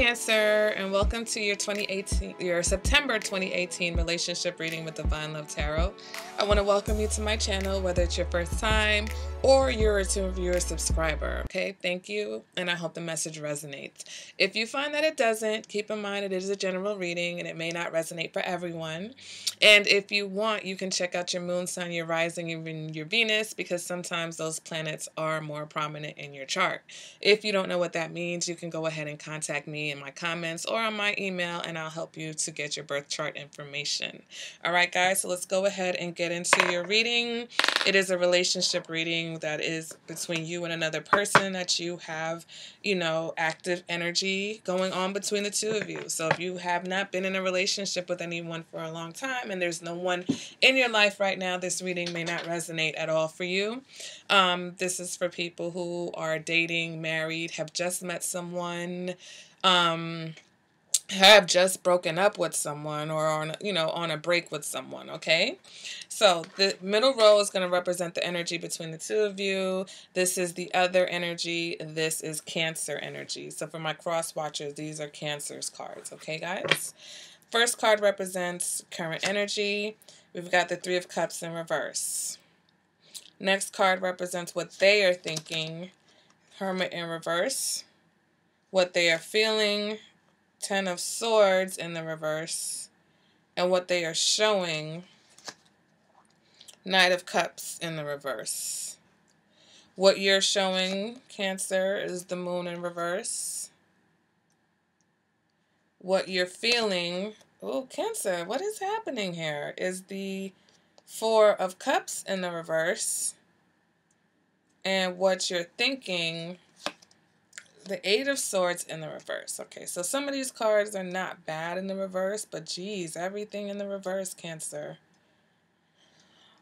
Cancer, and welcome to your September 2018 relationship reading with Divine Love Tarot. I want to welcome you to my channel, whether it's your first time or you're a subscriber. Okay, thank you, and I hope the message resonates. If you find that it doesn't, keep in mind it is a general reading and it may not resonate for everyone. And if you want, you can check out your moon, sun, your rising, even your Venus, because sometimes those planets are more prominent in your chart. If you don't know what that means, you can go ahead and contact me in my comments or on my email, and I'll help you to get your birth chart information. All right, guys, so let's go ahead and get into your reading. It is a relationship reading that is between you and another person that you have, active energy going on between the two of you. So if you have not been in a relationship with anyone for a long time and there's no one in your life right now, this reading may not resonate at all for you. This is for people who are dating, married, have just met someone, have just broken up with someone, or on a break with someone. Okay, so the middle row is going to represent the energy between the two of you. This is the other energy. This is Cancer energy. So for my cross watchers, these are Cancer's cards. Okay, guys. First card represents current energy. We've got the Three of Cups in reverse. Next card represents what they are thinking, Hermit in reverse. What they are feeling, Ten of Swords in the reverse. And what they are showing, Knight of Cups in the reverse. What you're showing, Cancer, is the Moon in reverse. What you're feeling, Cancer, what is happening here, is the Four of Cups in the reverse. And what you're thinking, the Eight of Swords in the reverse. Okay, so some of these cards are not bad in the reverse, but geez, everything in the reverse, Cancer.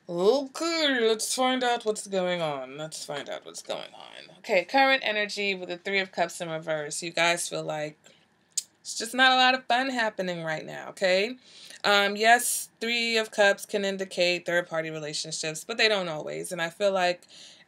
Okay, let's find out what's going on. Okay, current energy with the Three of Cups in reverse. You guys feel like it's just not a lot of fun happening right now, okay? Yes, Three of Cups can indicate third-party relationships, but they don't always. And I feel like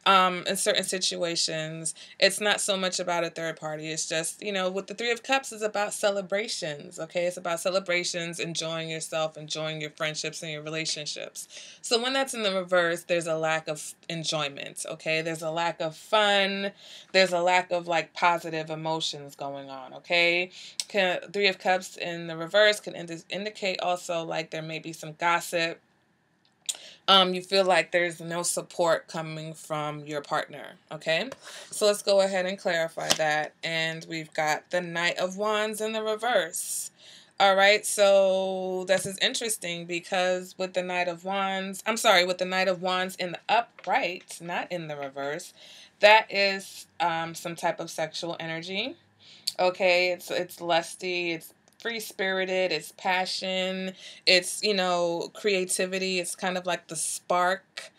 in certain situations, it's not so much about a third party. It's just, with the Three of Cups, it's about celebrations, okay? It's about celebrations, enjoying yourself, enjoying your friendships and your relationships. So when that's in the reverse, there's a lack of enjoyment, okay? There's a lack of fun. There's a lack of, positive emotions going on, okay? Three of Cups in the reverse can indicate also, there may be some gossip. You feel like there's no support coming from your partner, okay? So let's go ahead and clarify that. And we've got the Knight of Wands in the reverse. All right, so this is interesting because with the Knight of Wands, with the Knight of Wands in the upright, not in the reverse, that is some type of sexual energy, okay? It's lusty, it's free-spirited, it's passion, it's, creativity, it's kind of like the spark.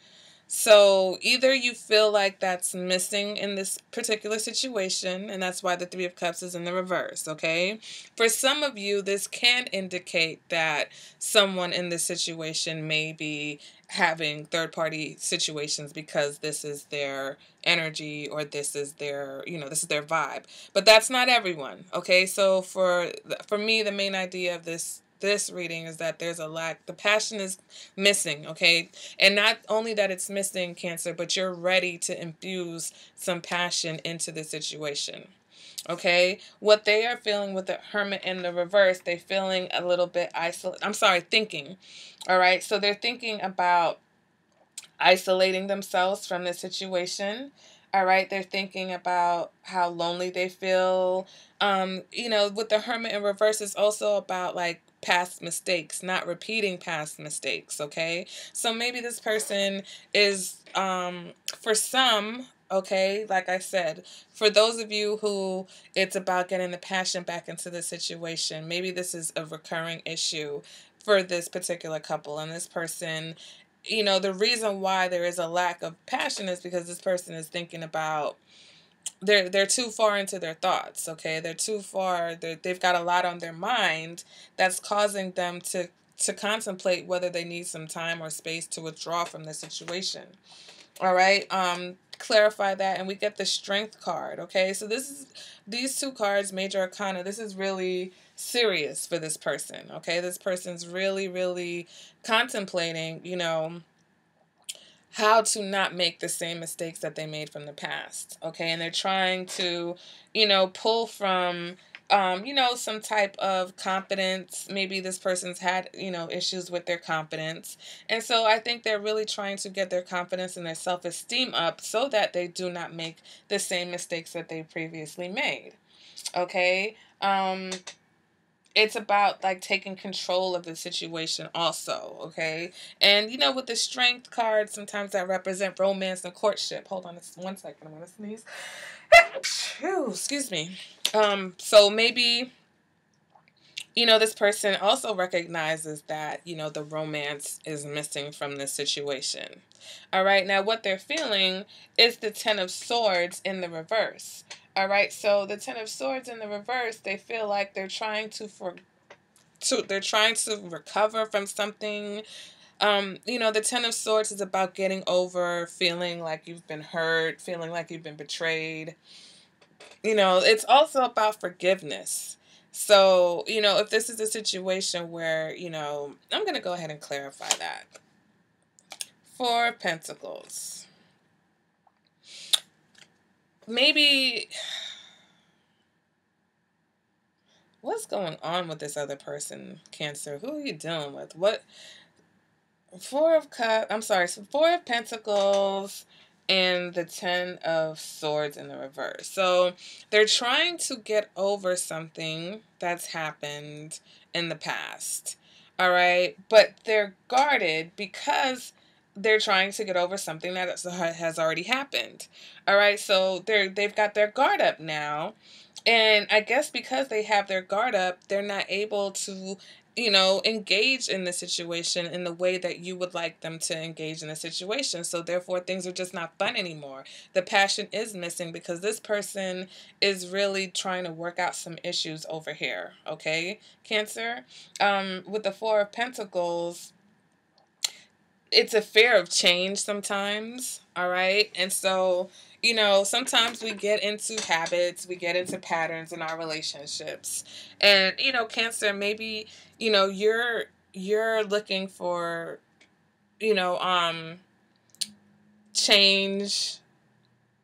So either you feel like that's missing in this particular situation, and that's why the Three of Cups is in the reverse, okay? For some of you, this can indicate that someone in this situation may be having third-party situations because this is their energy, or this is their, this is their vibe. But that's not everyone, okay? So for me, the main idea of this reading is that there's a lack, the passion is missing, okay? And not only that it's missing, Cancer, but you're ready to infuse some passion into the situation, okay? What they are feeling with the Hermit in the reverse, they're feeling a little bit thinking, all right? So they're thinking about isolating themselves from the situation. All right, they're thinking about how lonely they feel. With the Hermit in reverse, it's also about past mistakes, not repeating past mistakes, okay? So maybe this person is, for some, okay, like I said, for those of you who it's about getting the passion back into the situation, maybe this is a recurring issue for this particular couple, and this person, the reason why there is a lack of passion is because this person is thinking about, they're too far into their thoughts, okay? They're too far, they've got a lot on their mind that's causing them to contemplate whether they need some time or space to withdraw from the situation, All right. Clarify that, and we get the Strength card. Okay, so these two cards, Major Arcana. This is really serious for this person. Okay, this person's really, really contemplating, how to not make the same mistakes that they made from the past. Okay, and they're trying to, pull from, some type of confidence. Maybe this person's had, issues with their confidence. And so I think they're really trying to get their confidence and their self-esteem up so that they do not make the same mistakes that they previously made. Okay. It's about like taking control of the situation also, okay? And with the Strength card, sometimes that represent romance and courtship. Hold on one second, I'm gonna sneeze. Excuse me. So maybe this person also recognizes that the romance is missing from this situation. All right, now what they're feeling is the Ten of Swords in the reverse. All right, so the Ten of Swords in the reverse, they feel like they're trying to recover from something. The Ten of Swords is about getting over feeling like you've been hurt, feeling like you've been betrayed. It's also about forgiveness. So, if this is a situation where, I'm going to go ahead and clarify that. Four of Pentacles. Maybe, what's going on with this other person, Cancer? Who are you dealing with? Four of Pentacles and the Ten of Swords in the reverse. So they're trying to get over something that's happened in the past. All right. But they're guarded because they're trying to get over something that has already happened. All right. So they've got their guard up now. And I guess because they have their guard up, they're not able to engage in the situation in the way that you would like them to engage in the situation. So therefore, things are just not fun anymore. The passion is missing because this person is really trying to work out some issues over here. Okay, Cancer. With the Four of Pentacles, it's a fear of change sometimes. All right. And so, sometimes we get into habits, we get into patterns in our relationships. And, Cancer, maybe, you're looking for, change,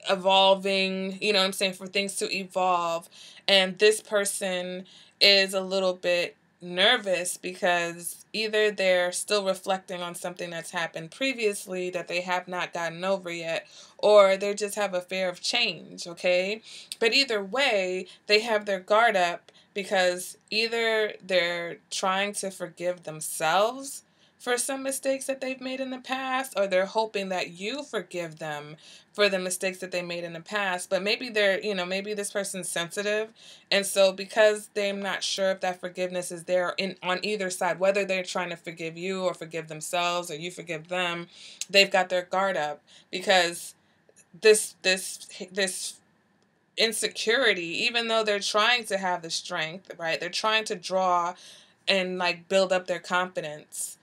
evolving, what I'm saying, for things to evolve. And this person is a little bit nervous because either they're still reflecting on something that's happened previously that they have not gotten over yet, or they just have a fear of change, okay? But either way, they have their guard up because either they're trying to forgive themselves for some mistakes that they've made in the past, or they're hoping that you forgive them for the mistakes that they made in the past. But maybe maybe this person's sensitive. And so because they're not sure if that forgiveness is there on either side, whether they're trying to forgive you or forgive themselves or you forgive them, they've got their guard up because this insecurity, even though they're trying to have the strength, right? They're trying to draw and like build up their confidence.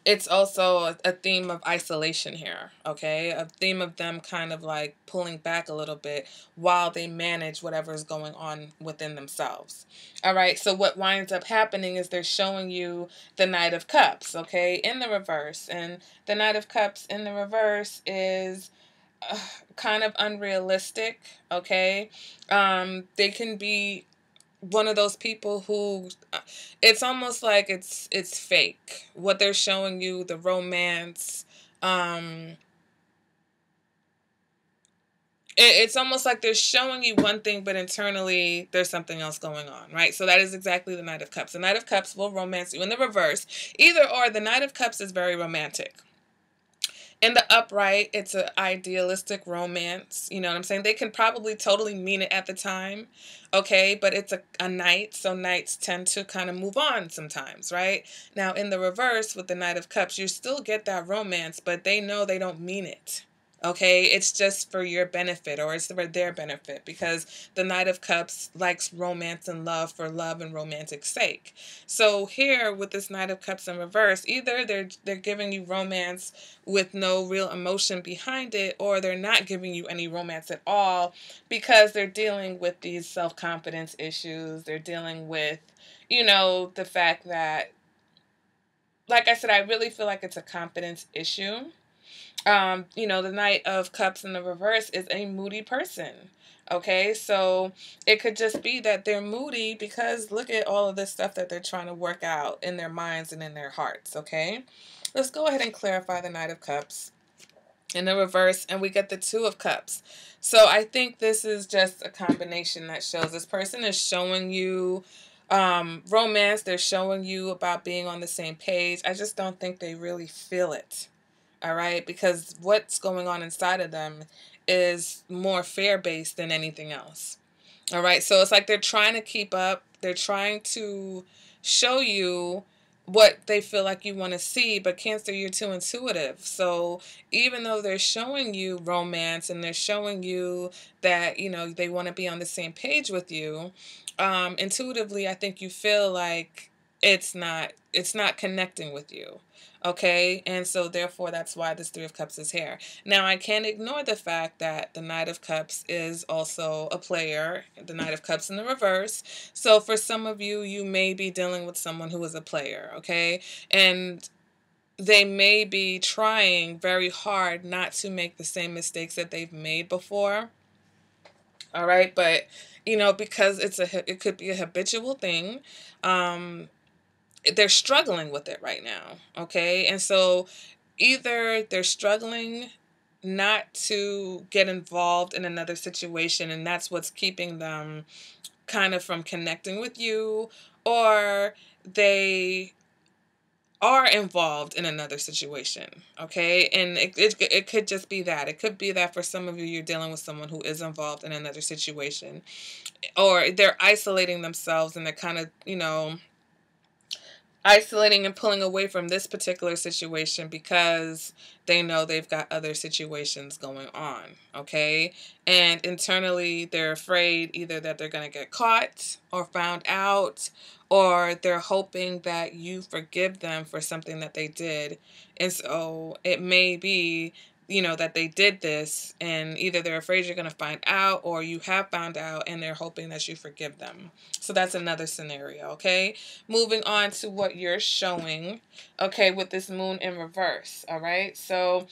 It's also a theme of isolation here, okay? A theme of them kind of like pulling back a little bit while they manage whatever's going on within themselves. All right, so what winds up happening is they're showing you the Knight of Cups, okay, in the reverse. And the Knight of Cups in the reverse is kind of unrealistic, okay? They can be one of those people who it's almost like it's fake what they're showing you, the romance. It's almost like they're showing you one thing, but internally there's something else going on, right? So that is exactly the Knight of Cups. The Knight of Cups will romance you in the reverse. Either or, the Knight of Cups is very romantic. In the upright, it's an idealistic romance. You know what I'm saying? They can probably totally mean it at the time, okay? But it's a knight, so knights tend to kind of move on sometimes, right? Now, in the reverse, with the Knight of Cups, you still get that romance, but they know they don't mean it, Okay, it's just for your benefit, or it's for their benefit, because the Knight of Cups likes romance and love and romantic sake. So here with this Knight of Cups in reverse, either they're giving you romance with no real emotion behind it, or they're not giving you any romance at all because they're dealing with these self-confidence issues. They're dealing with, the fact that, like I said, I really feel like it's a confidence issue. The Knight of Cups in the reverse is a moody person. Okay, so it could just be that they're moody because look at all of this stuff that they're trying to work out in their minds and in their hearts. Okay, let's go ahead and clarify the Knight of Cups in the reverse, and we get the Two of Cups. So I think this is just a combination that shows this person is showing you romance. They're showing you about being on the same page. I just don't think they really feel it. All right, because what's going on inside of them is more fear-based than anything else. All right, so it's like they're trying to keep up. They're trying to show you what they feel like you want to see, but Cancer, you're too intuitive. So even though they're showing you romance and they're showing you that, they want to be on the same page with you, intuitively, I think you feel like it's not connecting with you. Okay, and so therefore that's why this Three of Cups is here. Now I can't ignore the fact that the Knight of Cups is also a player, the Knight of Cups in the reverse. So for some of you, you may be dealing with someone who is a player, okay? And they may be trying very hard not to make the same mistakes that they've made before. All right, but because it could be a habitual thing. They're struggling with it right now, okay? And so either they're struggling not to get involved in another situation, and that's what's keeping them kind of from connecting with you, or they are involved in another situation, okay? And it could just be that. It could be that for some of you, you're dealing with someone who is involved in another situation, or they're isolating themselves and they're kind of, isolating and pulling away from this particular situation because they know they've got other situations going on, okay? And internally, they're afraid either that they're going to get caught or found out, or they're hoping that you forgive them for something that they did. And so it may be, that they did this, and either they're afraid you're going to find out, or you have found out and they're hoping that you forgive them. So that's another scenario, okay? Moving on to what you're showing, okay, with this moon in reverse, all right? So,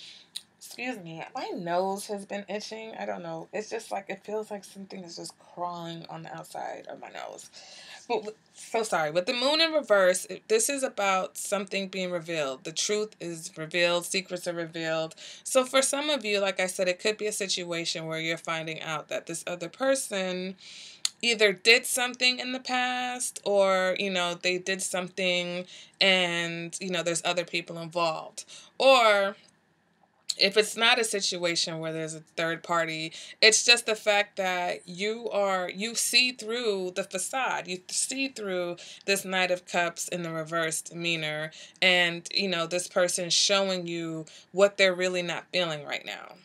excuse me, my nose has been itching. I don't know. It's just like, it feels like something is just crawling on the outside of my nose. So sorry. With the moon in reverse, this is about something being revealed. The truth is revealed. Secrets are revealed. So for some of you, like I said, it could be a situation where you're finding out that this other person either did something in the past, or, they did something and, there's other people involved. Or if it's not a situation where there's a third party, it's just the fact that you see through the facade. You see through this Knight of Cups in the reverse demeanor, and this person showing you what they're really not feeling right now.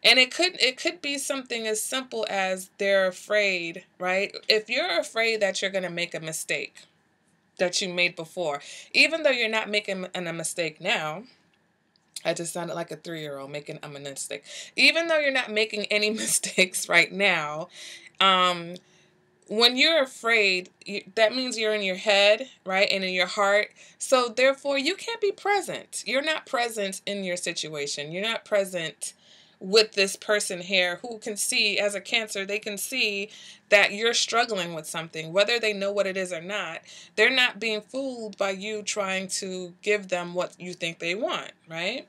And it could be something as simple as they're afraid, right? If you're afraid that you're going to make a mistake that you made before, even though you're not making a mistake now, I just sounded like a 3-year-old making a mistake. Even though you're not making any mistakes right now, when you're afraid, that means you're in your head, right, and in your heart. So therefore, you can't be present. You're not present in your situation. You're not present with this person here who can see, as a Cancer, they can see that you're struggling with something, whether they know what it is or not. They're not being fooled by you trying to give them what you think they want, right?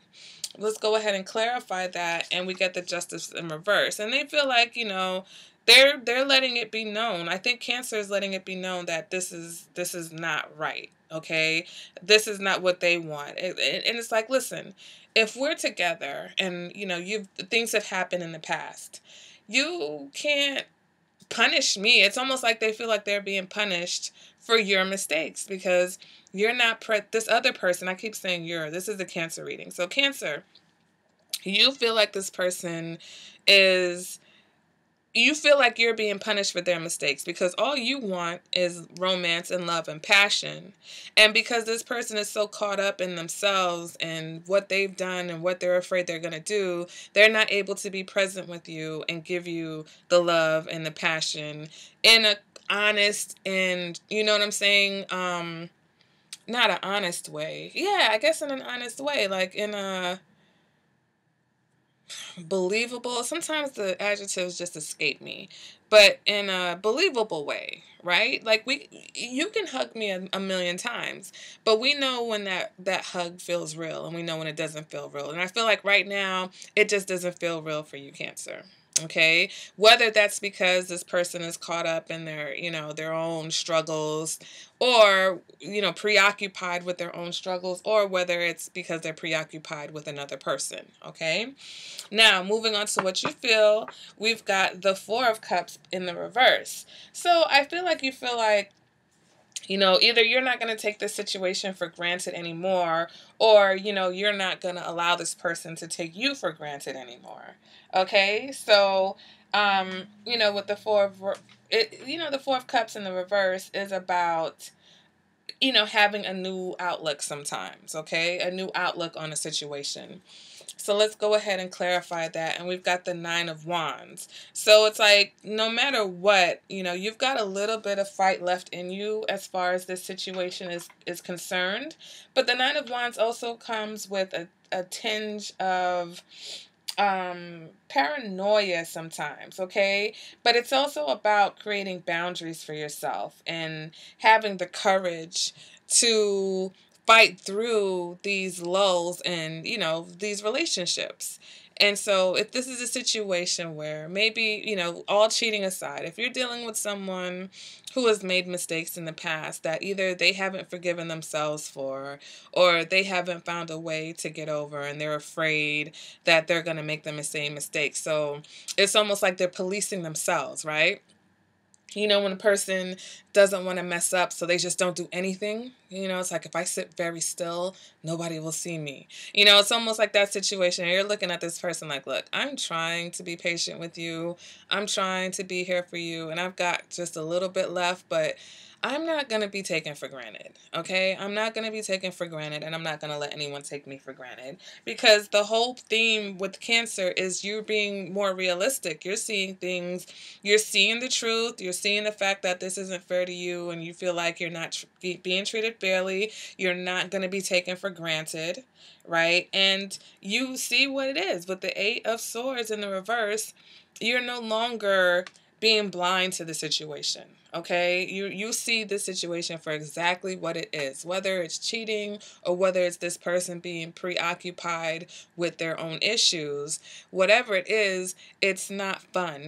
Let's go ahead and clarify that, and we get the Justice in reverse. And they feel like, they're letting it be known. I think Cancer is letting it be known that this is not right. Okay, this is not what they want, and it's like, listen, if we're together, and things have happened in the past, you can't punish me. It's almost like they feel like they're being punished for your mistakes because you're not this other person. I keep saying this is a Cancer reading. So Cancer, You feel like this person is, you feel like you're being punished for their mistakes because all you want is romance and love and passion. And because this person is so caught up in themselves and what they've done and what they're afraid they're going to do, they're not able to be present with you and give you the love and the passion in a honest and, you know what I'm saying, not an honest way. Yeah, I guess in an honest way, like in a believable, sometimes the adjectives just escape me, but in a believable way, right? Like you can hug me a million times, but we know when that hug feels real, and we know when it doesn't feel real. And I feel like right now it just doesn't feel real for you, Cancer. Okay, whether that's because this person is caught up in their, their own struggles, or, preoccupied with their own struggles, or whether it's because they're preoccupied with another person. Okay, now, moving on to what you feel, we've got the Four of Cups in the reverse. So I feel like you feel like, either you're not going to take this situation for granted anymore, or, you're not going to allow this person to take you for granted anymore. Okay? So, with the the Four of Cups in the reverse is about, having a new outlook sometimes, okay? A new outlook on a situation. So let's go ahead and clarify that. And we've got the Nine of Wands. So it's like, no matter what, you've got a little bit of fight left in you as far as this situation is concerned. But the Nine of Wands also comes with a tinge of paranoia sometimes, okay? But it's also about creating boundaries for yourself and having the courage to fight through these lulls and, these relationships. And so if this is a situation where maybe, all cheating aside, if you're dealing with someone who has made mistakes in the past that either they haven't forgiven themselves for, or they haven't found a way to get over, and they're afraid that they're going to make the same mistake. So it's almost like they're policing themselves, right? When a person doesn't want to mess up, so they just don't do anything. It's like, if I sit very still, nobody will see me. It's almost like that situation. You're looking at this person like, look, I'm trying to be patient with you. I'm trying to be here for you. And I've got just a little bit left, but I'm not going to be taken for granted, okay? I'm not going to be taken for granted, and I'm not going to let anyone take me for granted, because the whole theme with Cancer is you being more realistic. You're seeing things, you're seeing the truth, you're seeing the fact that this isn't fair to you, and you feel like you're not being treated fairly, you're not going to be taken for granted, right? And you see what it is. With the Eight of Swords in the reverse, you're no longer being blind to the situation. Okay, you see the situation for exactly what it is, whether it's cheating or whether it's this person being preoccupied with their own issues. Whatever it is, it's not fun.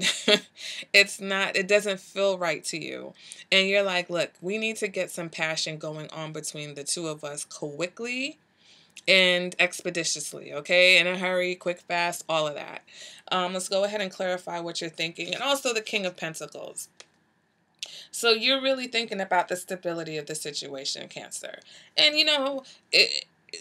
It doesn't feel right to you. And you're like, look, we need to get some passion going on between the two of us quickly and expeditiously, okay? In a hurry, quick, fast, all of that. Let's go ahead and clarify what you're thinking. And also the King of Pentacles. So you're really thinking about the stability of the situation, Cancer. And,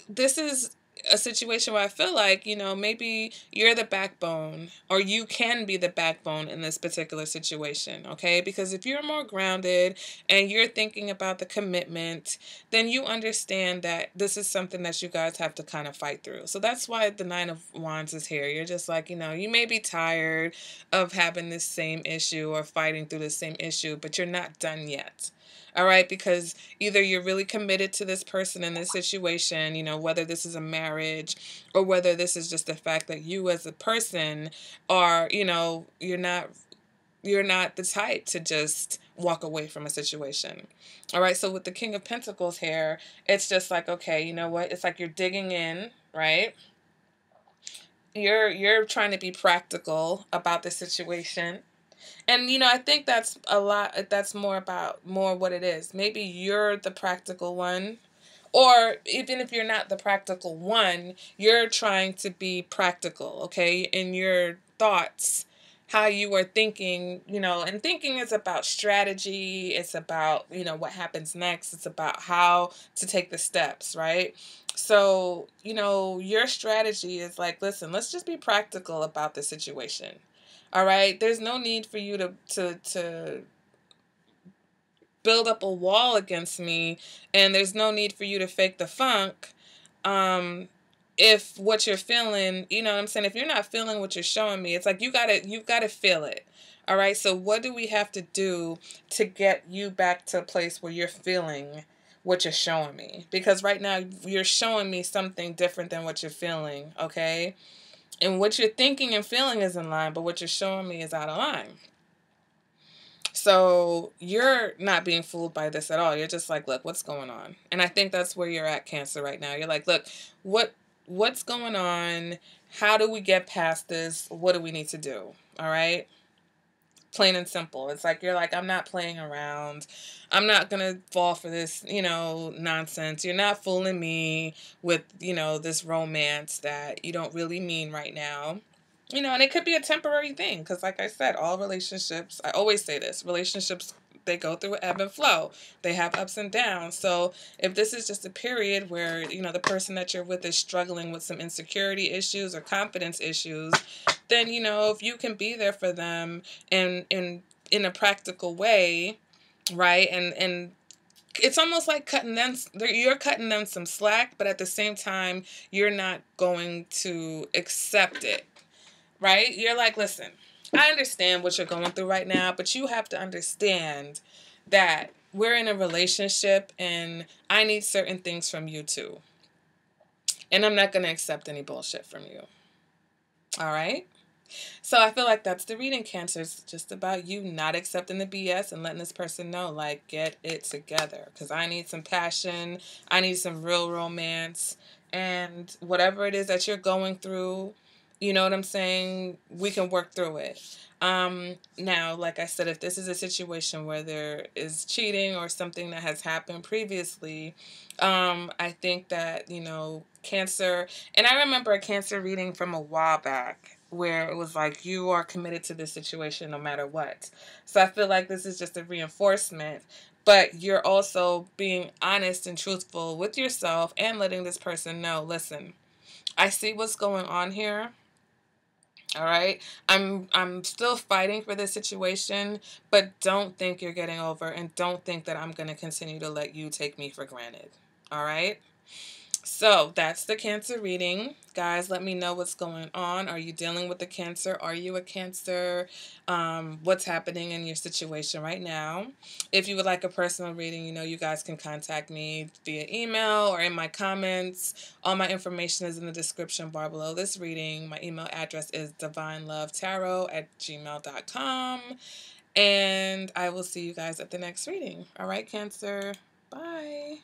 this is a situation where I feel like, maybe you're the backbone, or you can be the backbone in this particular situation, okay? Because if you're more grounded and you're thinking about the commitment, then you understand that this is something that you guys have to kind of fight through. So that's why the Nine of Wands is here. You're just like, you may be tired of having this same issue or fighting through the same issue, but you're not done yet. All right, because either you're really committed to this person in this situation, whether this is a marriage or whether this is just the fact that you as a person are, you're not the type to just walk away from a situation. All right, so with the King of Pentacles here, it's just like, okay, you know what? It's like you're digging in, right? You're trying to be practical about the situation. And, I think that's a lot, that's more what it is. Maybe you're the practical one, or even if you're not the practical one, you're trying to be practical, okay, in your thoughts how you are thinking, and thinking is about strategy. It's about, what happens next. It's about how to take the steps, right? So, your strategy is like, listen, let's just be practical about the situation. All right. There's no need for you to build up a wall against me, and there's no need for you to fake the funk. If what you're feeling, you know what I'm saying, if you're not feeling what you're showing me, it's like you've got to feel it. All right? So what do we have to do to get you back to a place where you're feeling what you're showing me? Because right now you're showing me something different than what you're feeling, okay? And what you're thinking and feeling is in line, but what you're showing me is out of line. So you're not being fooled by this at all. You're just like, look, what's going on? And I think that's where you're at, Cancer, right now. You're like, look, what's going on? How do we get past this? What do we need to do? All right? Plain and simple. It's like, you're like, I'm not playing around. I'm not going to fall for this, nonsense. You're not fooling me with, this romance that you don't really mean right now. And it could be a temporary thing because, like I said, all relationships, I always say this, relationships, they go through ebb and flow. They have ups and downs. So if this is just a period where, the person that you're with is struggling with some insecurity issues or confidence issues, then, if you can be there for them in a practical way, right? And it's almost like you're cutting them some slack, but at the same time, you're not going to accept it. Right? You're like, listen, I understand what you're going through right now, but you have to understand that we're in a relationship and I need certain things from you too. And I'm not going to accept any bullshit from you. All right? So I feel like that's the reading, Cancer. It's just about you not accepting the BS and letting this person know, like, get it together. Because I need some passion. I need some real romance. And whatever it is that you're going through, you know what I'm saying? We can work through it. Now, like I said, if this is a situation where there is cheating or something that has happened previously, I think that, Cancer, and I remember a Cancer reading from a while back where it was like, you are committed to this situation no matter what. So I feel like this is just a reinforcement, but you're also being honest and truthful with yourself and letting this person know, listen, I see what's going on here. All right. I'm still fighting for this situation, but don't think you're getting over and don't think that I'm going to continue to let you take me for granted. All right? So that's the Cancer reading. Guys, let me know what's going on. Are you dealing with the Cancer? Are you a Cancer? What's happening in your situation right now? If you would like a personal reading, you guys can contact me via email or in my comments. All my information is in the description bar below this reading. My email address is divinelovetarot@gmail.com. And I will see you guys at the next reading. All right, Cancer. Bye.